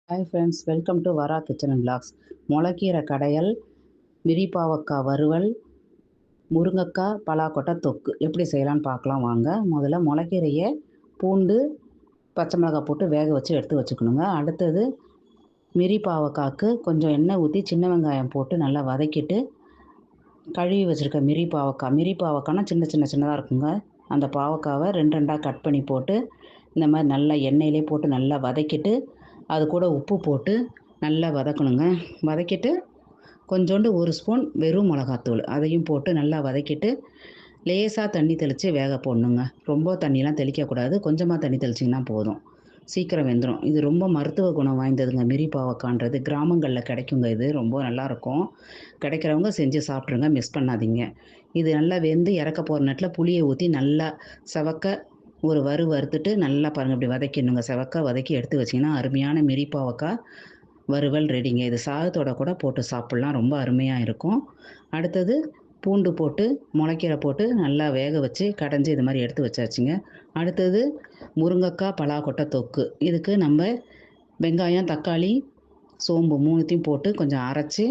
Hi friends, welcome to வரா kitchen and vlogs. முளைக்கீரை கடையல், மிரிப்பாவக்காய் வறுவல், முருங்கைக்காய் பலாக்கொட்டை தொக்கு எப்படி செய்யலான்னு பார்க்கலாம் வாங்க. முதல்ல முளைக்கீரையை பூண்டு பச்சை மிளகாய் போட்டு வேக வச்சு எடுத்து வச்சுக்கணுங்க. அடுத்தது மிரிப்பாவக்காய்க்கு கொஞ்சம் எண்ணெய் ஊற்றி சின்ன வெங்காயம் போட்டு நல்லா வதக்கிட்டு கழுவி வச்சுருக்க மிரிப்பாவக்காய்னா சின்ன சின்னதாக இருக்குங்க. அந்த பாவக்காவை ரெண்டு ரெண்டாக கட் பண்ணி போட்டு இந்த மாதிரி நல்லா எண்ணெயிலே போட்டு நல்லா வதக்கிட்டு அது கூட உப்பு போட்டு நல்லா வதக்கணுங்க. வதக்கிட்டு கொஞ்சோண்டு ஒரு ஸ்பூன் வெறும் மிளகாத்தூள் அதையும் போட்டு நல்லா வதக்கிட்டு லேசாக தண்ணி தெளித்து வேக போடணுங்க. ரொம்ப தண்ணியெலாம் தெளிக்கக்கூடாது, கொஞ்சமாக தண்ணி தெளிச்சிங்கன்னா போதும், சீக்கிரம் வெந்துடும். இது ரொம்ப மருத்துவ குணம் வாய்ந்ததுங்க. மிரிப்பாவக்கான்றது கிராமங்களில் கிடைக்குங்க. இது ரொம்ப நல்லாயிருக்கும். கிடைக்கிறவங்க செஞ்சு சாப்பிட்ருங்க, மிஸ் பண்ணாதீங்க. இது நல்லா வெந்து இறக்க போகிற நேரத்தில் புளியை ஊற்றி நல்லா செவக்க ஒரு வறுத்துட்டு நல்லா பாருங்கள் இப்படி வதக்கிடணுங்க. செவக்க வதக்கி எடுத்து வச்சிங்கன்னா அருமையான மிரிப்பாவக்காய் வறுவல் ரெடிங்க. இது சாதத்தோட கூட போட்டு சாப்பிட்லாம், ரொம்ப அருமையாக இருக்கும். அடுத்தது பூண்டு போட்டு முளைக்கீரை போட்டு நல்லா வேக வச்சு கடைஞ்சி இது மாதிரி எடுத்து வச்சாச்சுங்க. அடுத்தது முருங்கைக்காய் பலாக்கொட்டை தொக்கு. இதுக்கு நம்ம வெங்காயம் தக்காளி சோம்பு மூணுத்தையும் போட்டு கொஞ்சம் அரைச்சி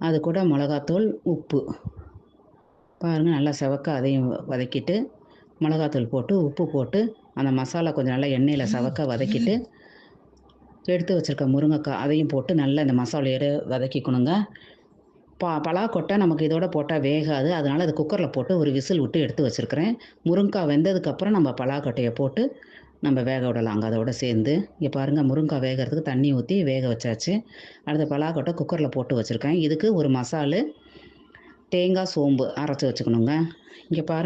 அது கூட மிளகாத்தூள் உப்பு பாருங்கள் நல்லா செவக்க அதையும் வதக்கிட்டு மிளகாத்தூள் போட்டு உப்பு போட்டு அந்த மசாலா கொஞ்சம் நல்லா எண்ணெயில் செவக்க வதக்கிட்டு எடுத்து வச்சுருக்க முருங்கைக்காய் அதையும் போட்டு நல்லா இந்த மசாலையோடு வதக்கிக்கணுங்க. பலாக்கொட்டை நமக்கு இதோட போட்டால் வேகாது, அதனால் அது குக்கரில் போட்டு ஒரு விசில் விட்டு எடுத்து வச்சுருக்கிறேன். முருங்கைக்காய் வெந்ததுக்கப்புறம் நம்ம பலாக்கொட்டையை போட்டு நம்ம வேக விடலாங்க அதோட சேர்ந்து. இங்கே பாருங்கள் முருங்கைக்காய் வேகிறதுக்கு தண்ணி ஊற்றி வேக வச்சாச்சு. அடுத்த பலாக்கொட்டை குக்கரில் போட்டு வச்சுருக்கேன். இதுக்கு ஒரு மசாலு தேங்காய் சோம்பு அரைச்சி வச்சுக்கணுங்க. இங்கே பாருங்கள்